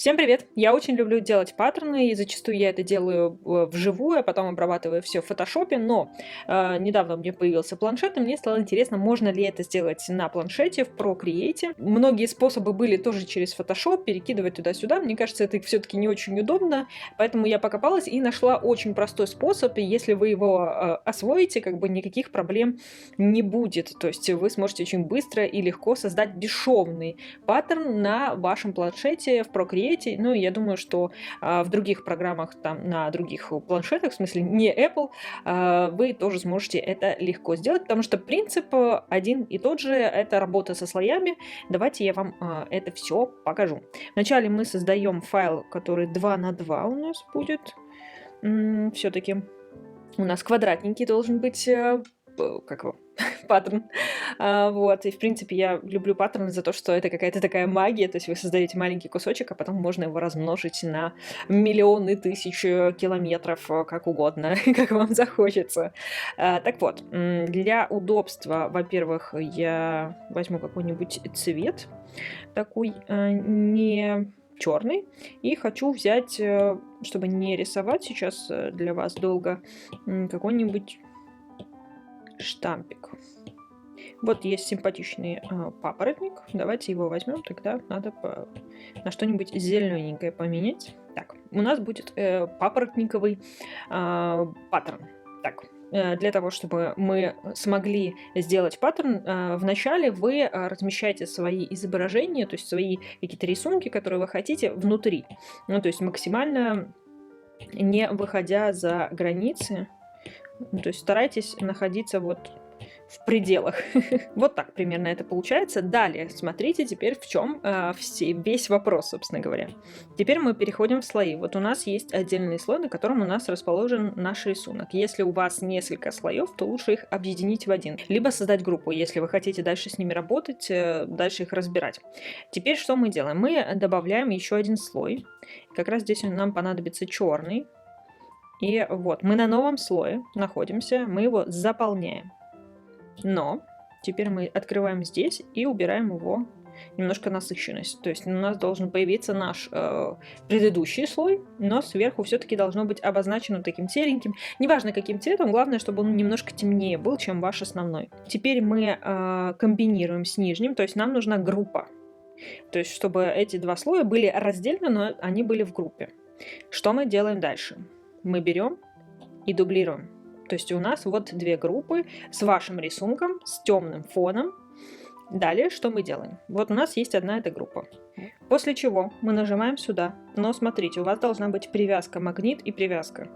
Всем привет! Я очень люблю делать паттерны, и зачастую я это делаю вживую, а потом обрабатываю все в фотошопе, но недавно у меня появился планшет, и мне стало интересно, можно ли это сделать на планшете в Procreate. Многие способы были тоже через Photoshop, перекидывать туда-сюда. Мне кажется, это все-таки не очень удобно, поэтому я покопалась и нашла очень простой способ, и если вы его освоите, как бы никаких проблем не будет. То есть вы сможете очень быстро и легко создать бесшовный паттерн на вашем планшете в Procreate. Ну, и я думаю, что в других программах, там, на других планшетах, в смысле не Apple, вы тоже сможете это легко сделать, потому что принцип один и тот же, это работа со слоями. Давайте я вам это все покажу. Вначале мы создаем файл, который 2 на 2 у нас будет. Все-таки у нас квадратненький должен быть, как его, паттерн. Вот, и в принципе я люблю паттерны за то, что это какая-то такая магия, то есть вы создаете маленький кусочек, а потом можно его размножить на миллионы тысяч километров, как угодно, как вам захочется. Так вот, для удобства, во-первых, я возьму какой-нибудь цвет, такой не черный, и хочу взять, чтобы не рисовать сейчас для вас долго, какой-нибудь штампик. Вот есть симпатичный папоротник. Давайте его возьмем, тогда надо на что-нибудь зелененькое поменять. Так, у нас будет папоротниковый паттерн. Так, для того, чтобы мы смогли сделать паттерн, вначале вы размещаете свои изображения, то есть свои какие-то рисунки, которые вы хотите, внутри. Ну, то есть максимально не выходя за границы. То есть старайтесь находиться вот в пределах. Вот так примерно это получается. Далее, смотрите теперь в чем весь вопрос, собственно говоря. Теперь мы переходим в слои. Вот у нас есть отдельный слой, на котором у нас расположен наш рисунок. Если у вас несколько слоев, то лучше их объединить в один. Либо создать группу, если вы хотите дальше с ними работать, дальше их разбирать. Теперь что мы делаем? Мы добавляем еще один слой. Как раз здесь нам понадобится черный. И вот, мы на новом слое находимся, мы его заполняем. Но теперь мы открываем здесь и убираем его немножко насыщенность. То есть у нас должен появиться наш предыдущий слой, но сверху все-таки должно быть обозначено таким сереньким. Неважно каким цветом, главное, чтобы он немножко темнее был, чем ваш основной. Теперь мы комбинируем с нижним, то есть нам нужна группа. То есть чтобы эти два слоя были раздельны, но они были в группе. Что мы делаем дальше? Мы берем и дублируем. То есть у нас вот две группы с вашим рисунком, с темным фоном. Далее что мы делаем? Вот у нас есть одна эта группа. После чего мы нажимаем сюда. Но смотрите, у вас должна быть привязка магнит и привязка.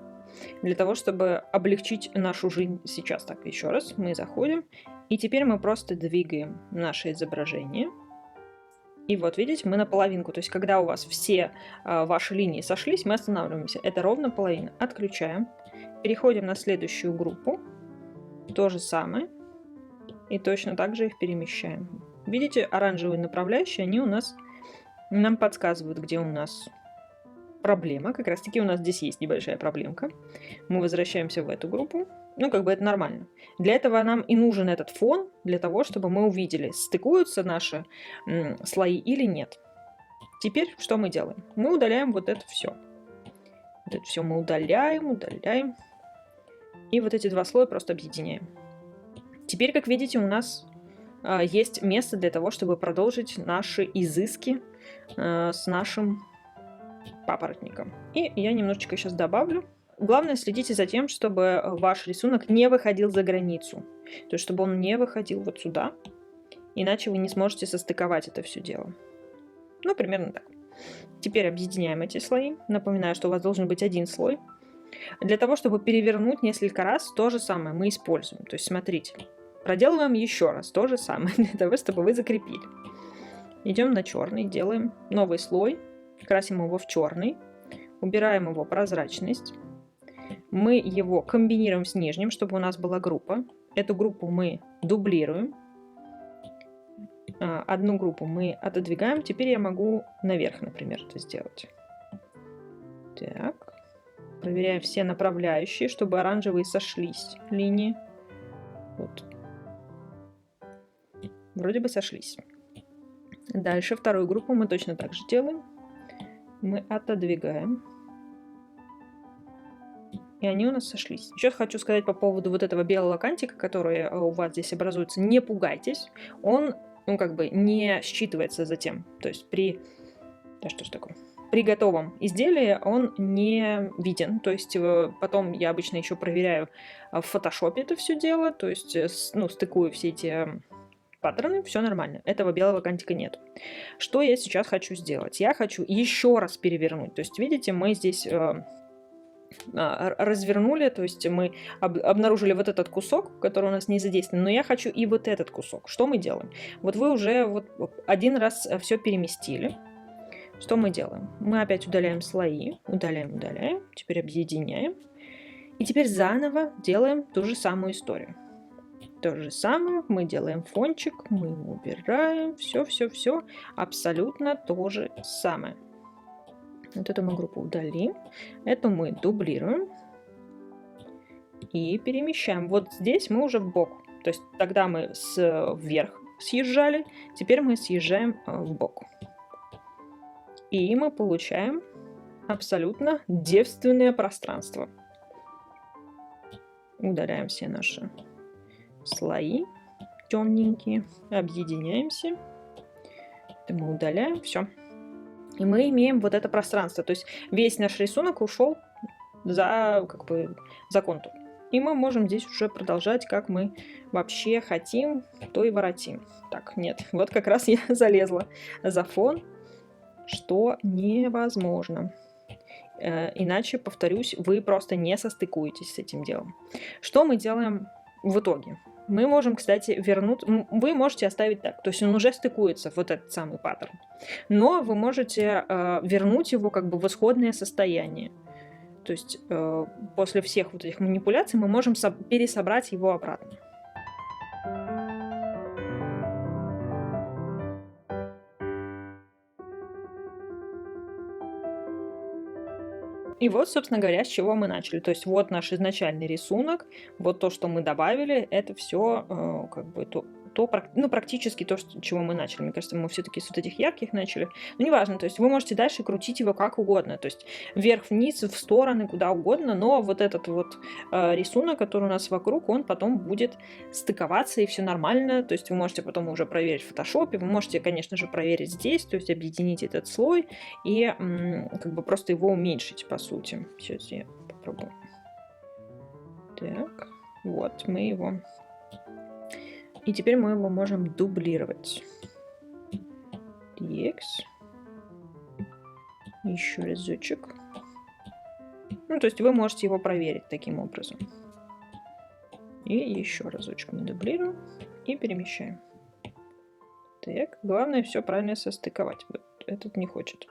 Для того, чтобы облегчить нашу жизнь сейчас. Так, еще раз мы заходим. И теперь мы просто двигаем наше изображение. И вот, видите, мы на половинку. То есть, когда у вас все ваши линии сошлись, мы останавливаемся. Это ровно половина. Отключаем. Переходим на следующую группу. То же самое. И точно так же их перемещаем. Видите, оранжевые направляющие, они у нас нам подсказывают, где у нас проблема. Как раз таки у нас здесь есть небольшая проблемка. Мы возвращаемся в эту группу. Ну, как бы это нормально. Для этого нам и нужен этот фон, для того, чтобы мы увидели, стыкуются наши слои или нет. Теперь что мы делаем? Мы удаляем вот это все. Вот это все мы удаляем. И вот эти два слоя просто объединяем. Теперь, как видите, у нас есть место для того, чтобы продолжить наши изыски с нашим папоротником. И я немножечко сейчас добавлю. Главное, следите за тем, чтобы ваш рисунок не выходил за границу. То есть, чтобы он не выходил вот сюда. Иначе вы не сможете состыковать это все дело. Ну, примерно так. Теперь объединяем эти слои. Напоминаю, что у вас должен быть один слой. Для того, чтобы перевернуть несколько раз, то же самое мы используем. То есть, смотрите. Проделываем еще раз то же самое, для того, чтобы вы закрепили. Идем на черный, делаем новый слой. Красим его в черный. Убираем его прозрачность. Мы его комбинируем с нижним, чтобы у нас была группа. Эту группу мы дублируем. Одну группу мы отодвигаем. Теперь я могу наверх, например, это сделать. Так. Проверяем все направляющие, чтобы оранжевые сошлись линии. Вот. Вроде бы сошлись. Дальше вторую группу мы точно так же делаем. мы отодвигаем. И они у нас сошлись. Еще хочу сказать по поводу вот этого белого кантика, который у вас здесь образуется. Не пугайтесь. Он, ну, как бы не считывается затем. То есть при... Да что ж такое? При готовом изделии он не виден. То есть потом я обычно еще проверяю в фотошопе это все дело. То есть, ну, стыкую все эти паттерны, все нормально. Этого белого кантика нет. Что я сейчас хочу сделать? Я хочу еще раз перевернуть. То есть, видите, мы здесь... развернули, то есть мы обнаружили вот этот кусок, который у нас не задействован, но я хочу и вот этот кусок. Что мы делаем? Вот вы уже вот один раз все переместили. Что мы делаем? Мы опять удаляем слои, удаляем, теперь объединяем. И теперь заново делаем ту же самую историю. То же самое, мы делаем фончик, мы его убираем, все, абсолютно то же самое. Вот эту мы группу удалим, эту мы дублируем и перемещаем. Вот здесь мы уже в бок. То есть тогда мы вверх съезжали, теперь мы съезжаем в бок. И мы получаем абсолютно девственное пространство. Удаляем все наши слои темненькие, объединяемся. Это мы удаляем, все. И мы имеем вот это пространство. То есть весь наш рисунок ушел за контур. И мы можем здесь уже продолжать, как мы вообще хотим, то и воротим. Так, нет, вот как раз я залезла за фон, что невозможно. Иначе, повторюсь, вы просто не состыкуетесь с этим делом. Что мы делаем в итоге? Мы можем, кстати, вернуть... Вы можете оставить так, то есть он уже стыкуется, вот этот самый паттерн. Но вы можете вернуть его как бы в исходное состояние. То есть после всех вот этих манипуляций мы можем пересобрать его обратно. И вот, собственно говоря, с чего мы начали. То есть вот наш изначальный рисунок, вот то, что мы добавили, это все как бы практически то, чего мы начали. Мне кажется, мы все-таки с вот этих ярких начали. Но неважно, то есть вы можете дальше крутить его как угодно. То есть вверх-вниз, в стороны, куда угодно. Но вот этот вот рисунок, который у нас вокруг, он потом будет стыковаться, и все нормально. То есть вы можете потом уже проверить в фотошопе. Вы можете, конечно же, проверить здесь, то есть объединить этот слой и как бы просто его уменьшить, по сути. Сейчас я попробую. Так, вот мы его... И теперь мы его можем дублировать. TX. Еще разочек. Ну, то есть вы можете его проверить таким образом. И еще разочек мы дублируем и перемещаем. Так, главное все правильно состыковать. Вот этот не хочет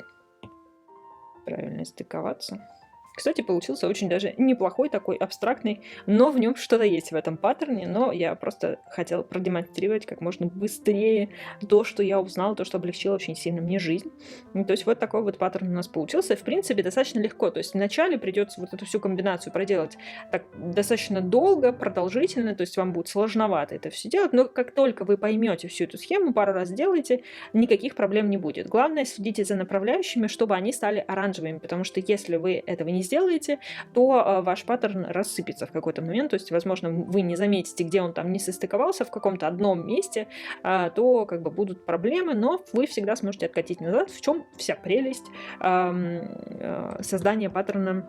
правильно стыковаться. Кстати, получился очень даже неплохой, такой абстрактный, но в нем что-то есть в этом паттерне, но я просто хотела продемонстрировать как можно быстрее то, что я узнала, то, что облегчило очень сильно мне жизнь. То есть вот такой вот паттерн у нас получился. В принципе, достаточно легко. То есть вначале придется вот эту всю комбинацию проделать так достаточно долго, продолжительно, то есть вам будет сложновато это все делать, но как только вы поймете всю эту схему, пару раз делаете, никаких проблем не будет. Главное, следите за направляющими, чтобы они стали оранжевыми, потому что если вы этого не сделаете, то ваш паттерн рассыпется в какой-то момент, то есть, возможно, вы не заметите, где он там не состыковался в каком-то одном месте, то как бы будут проблемы, но вы всегда сможете откатить назад, в чем вся прелесть создания паттерна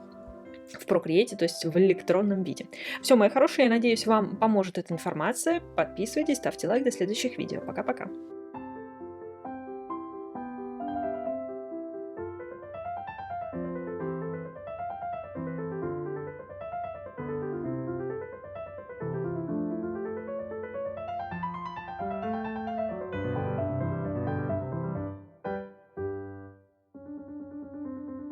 в Procreate, то есть в электронном виде. Все, мои хорошие, я надеюсь, вам поможет эта информация. Подписывайтесь, ставьте лайк, до следующих видео. Пока-пока.